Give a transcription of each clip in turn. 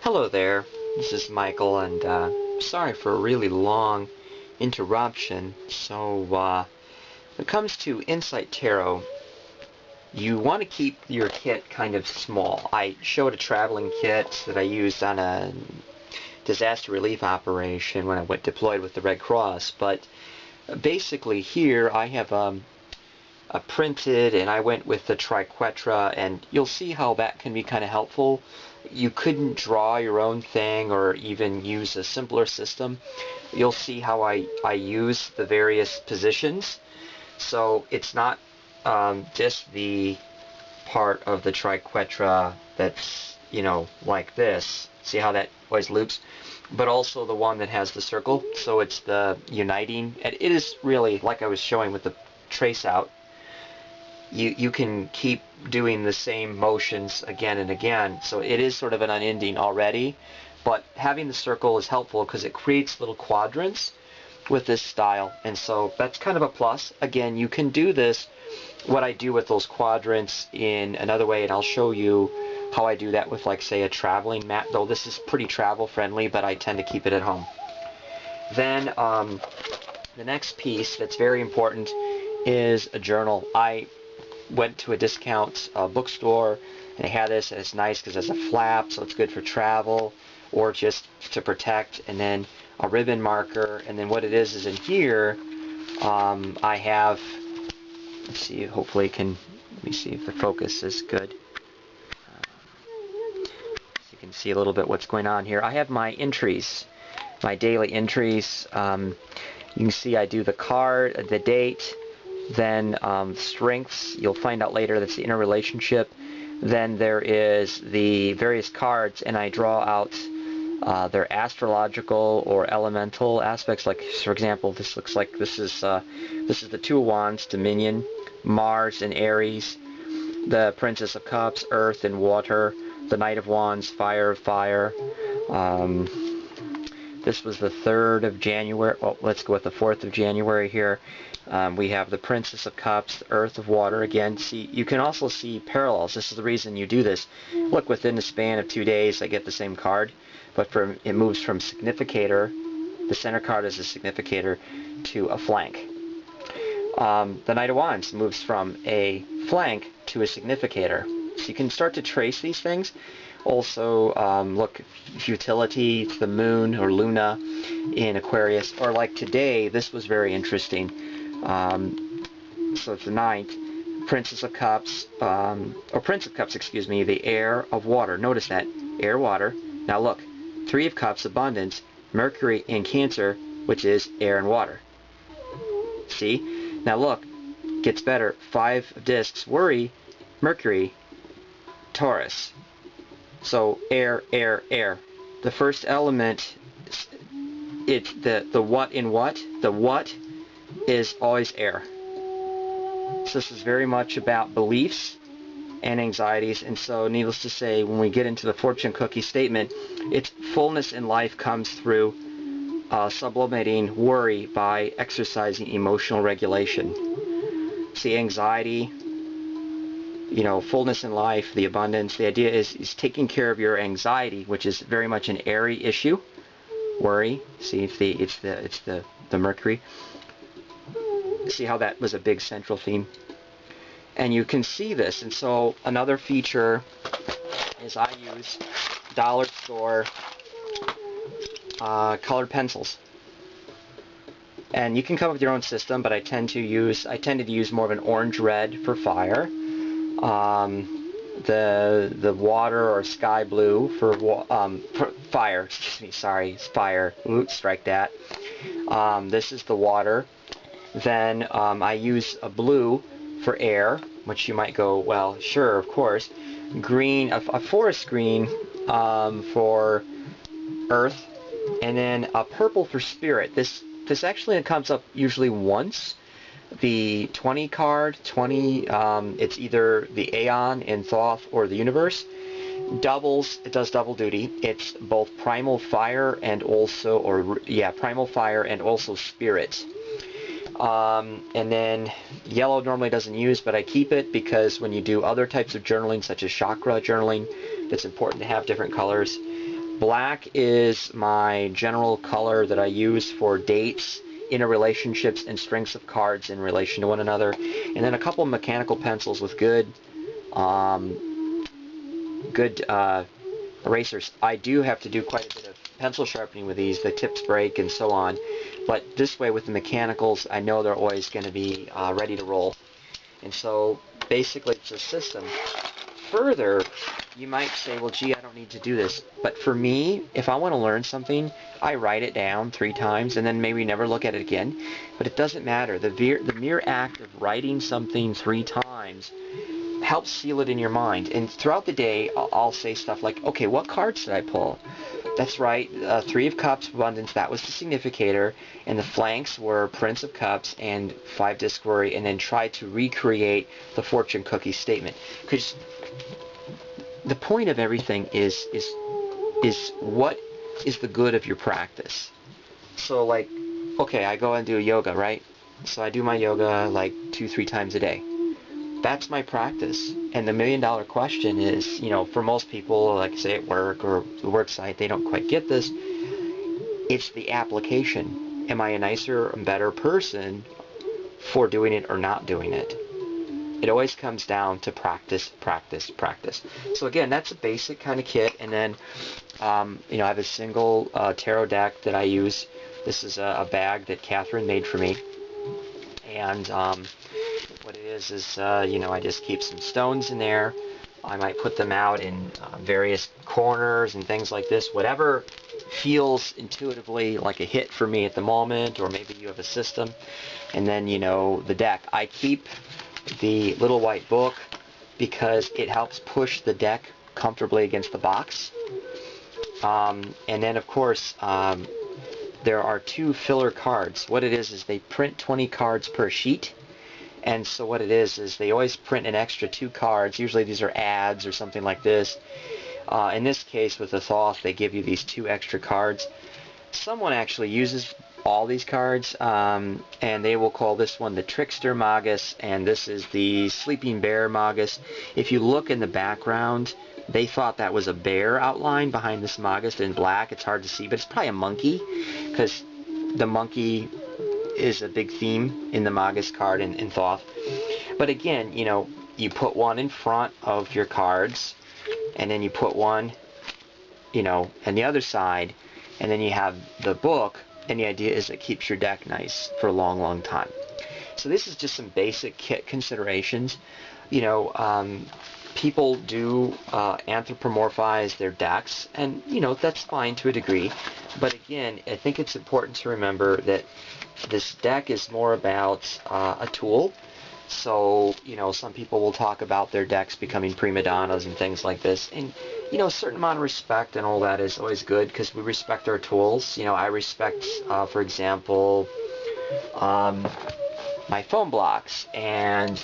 Hello there, this is Michael, and sorry for a really long interruption. So, when it comes to Insight Tarot, you want to keep your kit kind of small. I showed a traveling kit that I used on a disaster relief operation when I went deployed with the Red Cross, but basically here I have a printed, and I went with the triquetra, and you'll see how that can be kind of helpful. You couldn't draw your own thing or even use a simpler system. You'll see how I use the various positions. So it's not just the part of the triquetra that's, like this. See how that always loops? But also the one that has the circle. So it's the uniting. And it is really, like I was showing with the trace out, you can keep doing the same motions again and again. So it is sort of an unending already. But having the circle is helpful because it creates little quadrants with this style. And so that's kind of a plus. Again, you can do this, what I do with those quadrants, in another way, and I'll show you how I do that with, like, say, a traveling mat, though this is pretty travel friendly, but I tend to keep it at home. Then the next piece that's very important is a journal. I went to a discount bookstore and they had this, and it's nice because it's a flap, so it's good for travel or just to protect, and then a ribbon marker. And then what it is in here, I have, let's see, hopefully let me see if the focus is good. So you can see a little bit what's going on here. I have my entries, my daily entries. You can see I do the card, the date, then strengths. You'll find out later that's the interrelationship. Then there is the various cards, and I draw out their astrological or elemental aspects. Like, for example, this looks like this is the Two of Wands, Dominion, Mars and Aries, the Princess of Cups, Earth and Water, the Knight of Wands, Fire. This was the 3rd of January. Well, let's go with the 4th of January here. We have the Princess of Cups, the Earth of Water. Again, see, you can also see parallels. This is the reason you do this. Look, within the span of 2 days, I get the same card, but it moves from significator, the center card is a significator, to a flank. The Knight of Wands moves from a flank to a significator. So you can start to trace these things. Also, look, futility, the moon or Luna in Aquarius, or like today, this was very interesting. So it's the 9th, Princess of Cups, or Prince of Cups, excuse me, the air of water. Notice that, air, water. Now look, 3 of Cups, abundance, Mercury in Cancer, which is air and water. See? Now look, gets better, 5 of Discs, worry, Mercury, Taurus. So air, air, air. The first element, it's the what in what. The what is always air. So this is very much about beliefs and anxieties. And so needless to say, when we get into the fortune cookie statement, its fullness in life comes through sublimating worry by exercising emotional regulation. See, anxiety, fullness in life, the abundance. The idea is taking care of your anxiety, which is very much an airy issue. Worry. See, it's the Mercury. See how that was a big central theme. And you can see this. And so another feature is I use dollar store colored pencils. And you can come up with your own system, but I tended to use more of an orange-red for fire. The water or sky blue for fire. Excuse me, sorry, it's fire. Oops, strike that. This is the water. Then I use a blue for air, which you might go, well, sure, of course. Green, a forest green for earth, and then a purple for spirit. This actually comes up usually once. The 20 card, 20, it's either the Aeon in Thoth or the Universe. Doubles, it does double duty. It's both primal fire and also, primal fire and also spirit. And then yellow normally doesn't use, but I keep it because when you do other types of journaling, such as chakra journaling, it's important to have different colors. black is my general color that I use for dates, interrelationships, and strings of cards in relation to one another. And then a couple mechanical pencils with good erasers. I do have to do quite a bit of pencil sharpening with these. The tips break and so on. But this way with the mechanicals, I know they're always going to be ready to roll. And so basically it's a system. Further, you might say, well, gee, I don't need to do this. But for me, if I want to learn something, I write it down 3 times and then maybe never look at it again. But it doesn't matter. The mere act of writing something 3 times helps seal it in your mind. And throughout the day, I'll say stuff like, okay, what cards did I pull? That's right, 3 of Cups, Abundance, that was the significator, and the flanks were Prince of Cups and 5 Disc Worry, and then try to recreate the fortune cookie statement. Because the point of everything is what is the good of your practice. So like, okay, I go and do yoga, right? So I do my yoga like 2-3 times a day. That's my practice. And the $1 million question is, you know, for most people, like say at work or the work site, they don't quite get this. It's the application. Am I a nicer and better person for doing it or not doing it? It always comes down to practice, practice, practice. So again, that's a basic kind of kit. And then, you know, I have a single tarot deck that I use. This is a bag that Catherine made for me. And what it is, you know, I just keep some stones in there. I might put them out in various corners and things like this. Whatever feels intuitively like a hit for me at the moment, or maybe you have a system. And then, you know, the deck. I keep the little white book because it helps push the deck comfortably against the box. And then, of course, there are 2 filler cards. What it is they print 20 cards per sheet. And so what it is they always print an extra 2 cards. Usually these are ads or something like this. In this case, with the Thoth, they give you these 2 extra cards. Someone actually uses all these cards, and they will call this one the Trickster Magus, and this is the Sleeping Bear Magus. If you look in the background, they thought that was a bear outline behind this Magus in black. It's hard to see, but it's probably a monkey, because the monkey is a big theme in the Magus card in Thoth. But again, you know, you put one in front of your cards, and then you put one, you know, on the other side, and then you have the book, and the idea is it keeps your deck nice for a long, long time. So this is just some basic kit considerations. You know, people do anthropomorphize their decks, and, you know, that's fine to a degree. But again, I think it's important to remember that this deck is more about a tool. So, you know, some people will talk about their decks becoming prima donnas and things like this. And, you know, a certain amount of respect and all that is always good because we respect our tools. You know, I respect, for example, my foam blocks and,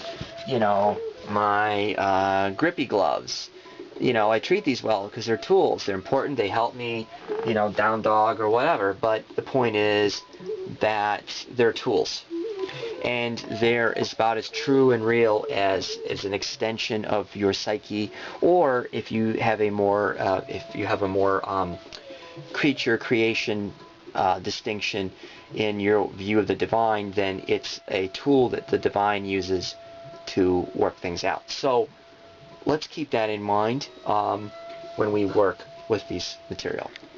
you know, my grippy gloves. You know, I treat these well because they're tools. They're important. They help me, you know, down dog or whatever. But the point is that they're tools. And they're about as true and real as an extension of your psyche, or if you have a more creature creation distinction in your view of the divine, then it's a tool that the divine uses to work things out. So let's keep that in mind when we work with these material.